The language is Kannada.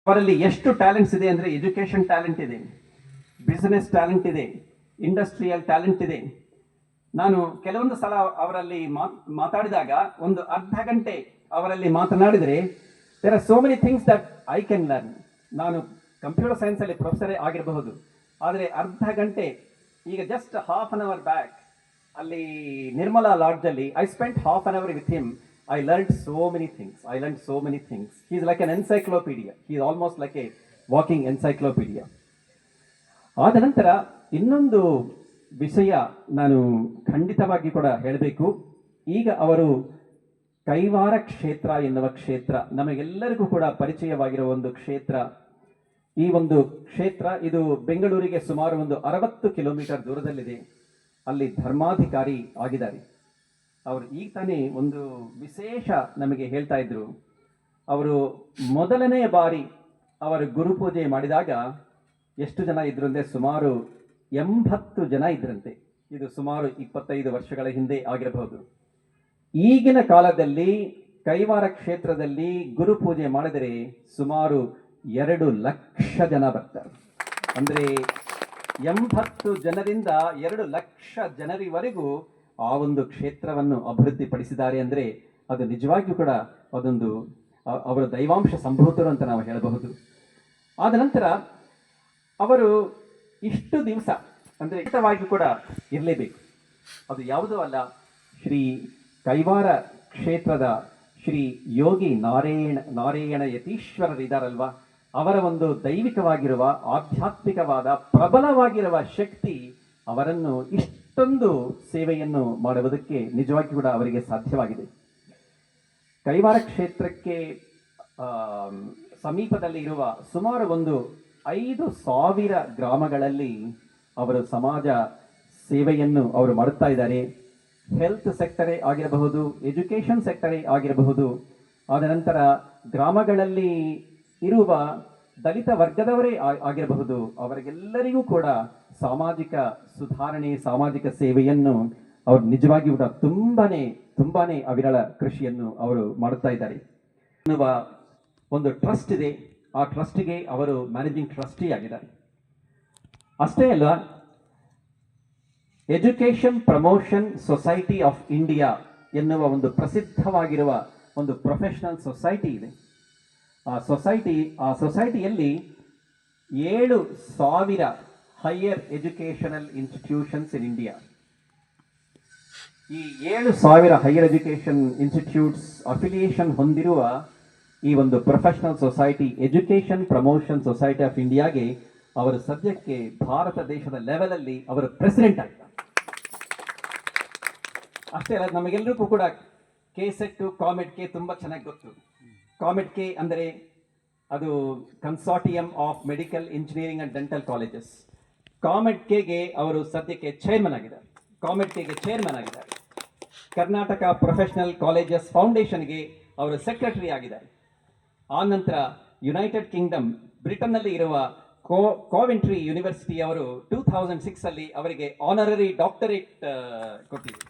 ಅವರಲ್ಲಿ ಎಷ್ಟು ಟ್ಯಾಲೆಂಟ್ಸ್ ಇದೆ ಅಂದರೆ ಎಜುಕೇಷನ್ ಟ್ಯಾಲೆಂಟ್ ಇದೆ, ಬಿಸ್ನೆಸ್ ಟ್ಯಾಲೆಂಟ್ ಇದೆ, ಇಂಡಸ್ಟ್ರಿಯಲ್ ಟ್ಯಾಲೆಂಟ್ ಇದೆ. ನಾನು ಕೆಲವೊಂದು ಸಲ ಅವರಲ್ಲಿ ಮಾತಾಡಿದಾಗ ಒಂದು ಅರ್ಧ ಗಂಟೆ ಅವರಲ್ಲಿ ಮಾತನಾಡಿದರೆ there are so many things that I can learn. ನಾನು ಕಂಪ್ಯೂಟರ್ ಸೈನ್ಸಲ್ಲಿ ಪ್ರೊಫೆಸರೇ ಆಗಿರಬಹುದು, ಆದರೆ ಅರ್ಧ ಗಂಟೆ ಈಗ just half an hour back ಅಲ್ಲಿ ನಿರ್ಮಲಾ ಲಾಡ್ಜಲ್ಲಿ I spent half an hour with him. I learned so many things. He is like an encyclopedia. He is almost like a walking encyclopedia. ಆದ ನಂತರ ಇನ್ನೊಂದು ವಿಷಯ ನಾನು ಖಂಡಿತವಾಗಿ ಕೂಡ ಹೇಳಬೇಕು. ಈಗ ಅವರು ಕೈವಾರ ಕ್ಷೇತ್ರ ಎನ್ನುವ ಕ್ಷೇತ್ರ ನಮಗೆಲ್ಲರಿಗೂ ಕೂಡ ಪರಿಚಯವಾಗಿರುವ ಒಂದು ಕ್ಷೇತ್ರ. ಈ ಒಂದು ಕ್ಷೇತ್ರ ಇದು ಬೆಂಗಳೂರಿಗೆ ಸುಮಾರು ಒಂದು 60 ಕಿಲೋಮೀಟರ್ ದೂರದಲ್ಲಿದೆ. ಅಲ್ಲಿ ಧರ್ಮಾಧಿಕಾರಿ ಆಗಿದ್ದಾರೆ. ಅವರು ಈಗ ತಾನೇ ಒಂದು ವಿಶೇಷ ನಮಗೆ ಹೇಳ್ತಾ ಇದ್ರು. ಅವರು ಮೊದಲನೆಯ ಬಾರಿ ಅವರು ಗುರುಪೂಜೆ ಮಾಡಿದಾಗ ಎಷ್ಟು ಜನ ಇದ್ರು ಅಂದರೆ ಸುಮಾರು 80 ಜನ ಇದ್ರಂತೆ. ಇದು ಸುಮಾರು 25 ವರ್ಷಗಳ ಹಿಂದೆ ಆಗಿರಬಹುದು. ಈಗಿನ ಕಾಲದಲ್ಲಿ ಕೈವಾರ ಕ್ಷೇತ್ರದಲ್ಲಿ ಗುರುಪೂಜೆ ಮಾಡಿದರೆ ಸುಮಾರು 2 ಲಕ್ಷ ಜನ ಬರ್ತಾರೆ. ಅಂದರೆ 80 ಜನರಿಂದ 2 ಲಕ್ಷ ಜನರಿವರೆಗೂ ಆ ಒಂದು ಕ್ಷೇತ್ರವನ್ನು ಅಭಿವೃದ್ಧಿಪಡಿಸಿದ್ದಾರೆ ಅಂದರೆ ಅದು ನಿಜವಾಗಿಯೂ ಕೂಡ ಅದೊಂದು ಅವರ ದೈವಾಂಶ ಸಂಭೂತರು ಅಂತ ನಾವು ಹೇಳಬಹುದು. ಆದ ನಂತರ ಅವರು ಇಷ್ಟು ದಿವಸ ಅಂದರೆ ಖಂಡಿತವಾಗಿಯೂ ಕೂಡ ಇರಲೇಬೇಕು. ಅದು ಯಾವುದೂ ಅಲ್ಲ, ಶ್ರೀ ಕೈವಾರ ಕ್ಷೇತ್ರದ ಶ್ರೀ ಯೋಗಿ ನಾರಾಯಣ ಯತೀಶ್ವರರಿದ್ದಾರಲ್ವ, ಅವರ ಒಂದು ದೈವಿಕವಾಗಿರುವ ಆಧ್ಯಾತ್ಮಿಕವಾದ ಪ್ರಬಲವಾಗಿರುವ ಶಕ್ತಿ ಅವರನ್ನು ಇಷ್ಟೊಂದು ಸೇವೆಯನ್ನು ಮಾಡುವುದಕ್ಕೆ ನಿಜವಾಗಿ ಕೂಡ ಅವರಿಗೆ ಸಾಧ್ಯವಾಗಿದೆ. ಕೈವಾರ ಕ್ಷೇತ್ರಕ್ಕೆ ಸಮೀಪದಲ್ಲಿ ಇರುವ ಸುಮಾರು ಒಂದು 5,000 ಗ್ರಾಮಗಳಲ್ಲಿ ಅವರು ಸಮಾಜ ಸೇವೆಯನ್ನು ಅವರು ಮಾಡುತ್ತಾ ಇದ್ದಾರೆ. ಹೆಲ್ತ್ ಸೆಕ್ಟರೇ ಆಗಿರಬಹುದು, ಎಜುಕೇಷನ್ ಸೆಕ್ಟರೇ ಆಗಿರಬಹುದು. ಆದ ನಂತರ ಗ್ರಾಮಗಳಲ್ಲಿ ಇರುವ ದಲಿತ ವರ್ಗದವರೇ ಆಗಿರಬಹುದು, ಅವರಿಗೆಲ್ಲರಿಗೂ ಕೂಡ ಸಾಮಾಜಿಕ ಸುಧಾರಣೆ, ಸಾಮಾಜಿಕ ಸೇವೆಯನ್ನು ಅವರು ನಿಜವಾಗಿಯೂ ಕೂಡ ತುಂಬಾನೇ ಅವಿರಳ ಕೃಷಿಯನ್ನು ಅವರು ಮಾಡುತ್ತಾ ಇದ್ದಾರೆ. ಎನ್ನುವ ಒಂದು ಟ್ರಸ್ಟ್ ಇದೆ. ಆ ಟ್ರಸ್ಟ್ಗೆ ಅವರು ಮ್ಯಾನೇಜಿಂಗ್ ಟ್ರಸ್ಟಿ ಆಗಿದ್ದಾರೆ. ಅಷ್ಟೇ ಅಲ್ಲ, education promotion society of India ಎನ್ನುವ ಒಂದು ಪ್ರಸಿದ್ಧವಾಗಿರುವ ಒಂದು ಪ್ರೊಫೆಷನಲ್ ಸೊಸೈಟಿ ಇದೆ. ಆ ಸೊಸೈಟಿಯಲ್ಲಿ 7,000 higher educational institutions in India. ಈ 7,000 ಹೈಯರ್ ಎಜುಕೇಷನ್ ಇನ್ಸ್ಟಿಟ್ಯೂಟ್ಸ್ ಅಫಿಲಿಯೇಷನ್ ಹೊಂದಿರುವ ಈ ಒಂದು professional society education promotion society of ಇಂಡಿಯಾಗೆ ಅವರು ಸದ್ಯಕ್ಕೆ ಭಾರತ ದೇಶದ ಲೆವೆಲಲ್ಲಿ ಅವರು ಪ್ರೆಸಿಡೆಂಟ್ ಆಗಿದ್ದಾರೆ. ಅಷ್ಟೇ ಅಲ್ಲ, ನಮಗೆಲ್ಲರಿಗೂ ಕೂಡ ಕೆಸೆಟ್ ಕಾಮೆಟ್ ಕೆ ತುಂಬ ಚೆನ್ನಾಗಿ ಗೊತ್ತು. ಕಾಮೆಟ್ ಕೆ ಅಂದರೆ ಅದು consortium of medical engineering and dental colleges. ಕಾಮೆಟ್ ಕೆಗೆ ಅವರು ಸದ್ಯಕ್ಕೆ ಚೇರ್ಮನ್ ಆಗಿದ್ದಾರೆ. ಕರ್ನಾಟಕ ಪ್ರೊಫೆಷನಲ್ ಕಾಲೇಜಸ್ ಫೌಂಡೇಶನ್ಗೆ ಅವರು ಸೆಕ್ರೆಟರಿ ಆಗಿದ್ದಾರೆ. ಆ ನಂತರ ಯುನೈಟೆಡ್ ಕಿಂಗ್ಡಮ್ ಬ್ರಿಟನ್ನಲ್ಲಿ ಇರುವ ಕೋವೆಂಟ್ರಿ ಯೂನಿವರ್ಸಿಟಿ ಅವರು 2006 ಅಲ್ಲಿ ಅವರಿಗೆ ಆನರರಿ ಡಾಕ್ಟರೇಟ್ ಕೊಟ್ಟಿದೆ.